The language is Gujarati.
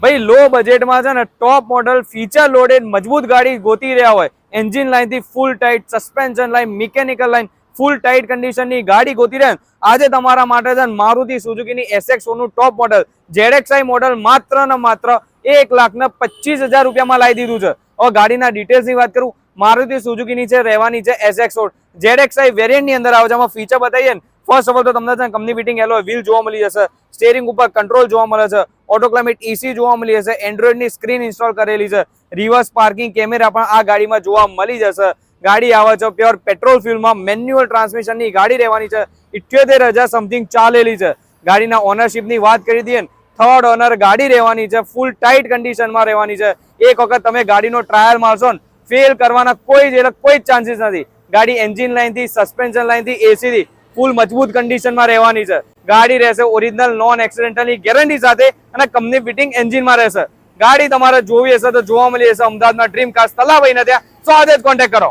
भाई लो बजेट में है टॉप मॉडल फीचर लोडेड मजबूत गाड़ी गोती रहा हो एंजीन लाइन थी full tight suspension line mechanical line full tight condition ની ગાડી ગોતી રહ્યા આજે તમારા માટે છે મારુતિ સુઝુકી ની SX1 નું ટોપ મોડલ ZXi મોડલ માત્ર ને માત્ર 1,25,000 રૂપિયામાં લાવી દીધું છે। હવે ગાડીના ડિટેલ્સ ની વાત કરું મારુતિ સુઝુકી ની છે રહેવાની છે SX1 ZXi વેરિયન્ટ ની અંદર આવે છે। આમાં ફીચર બતાવીએ ને ફર્સ્ટ ઓફ ઓલ તો તમને કંપની ફિટિંગ એલોય વ્હીલ જોવા મળી જશે, સ્ટીયરિંગ ઉપર કંટ્રોલ જોવા મળે છે, ऑटो क्लाइमेट एसी જોવા મળી જશે, એન્ડ્રોઇડ ની સ્ક્રીન ઇન્સ્ટોલ કરેલી છે, રિવર્સ પાર્કિંગ કેમેરા પણ આ ગાડીમાં જોવા મળી જશે। ગાડી આવે છે પ્યોર પેટ્રોલ ફ્યુલમાં મેન્યુઅલ ટ્રાન્સમિશન ની ગાડી રહેવાની છે। 78,000 સમથિંગ ચાલેલી છે। ગાડીના ઓનરશિપ ની વાત કરી દઈએ થર્ડ ઓનર ગાડી રહેવાની છે, ફૂલ ટાઇટ કન્ડિશનમાં રહેવાની છે। એક વખત તમે ગાડીનો ટ્રાયલ મારશો ને ફેલ કરવાના કોઈ ચાન્સીસ નથી। ગાડી એન્જિન લાઇન થી સસ્પેન્શન લાઇન થી એસી થી ફૂલ મજબૂત કન્ડિશનમાં રહેવાની છે। ગાડી રહેશે ઓરિજિનલ નોન એક્સિડેન્ટલ ની ગેરંટી સાથે અને કંપની ફિટિંગ એન્જિનમાં રહેશે। ગાડી તમારે જોવી હશે તો જોવા મળી જશે અમદાવાદમાં ડ્રીમ કાર્સ તલાભાઈને ત્યાં, તો આજે જ કોન્ટેક્ટ કરો।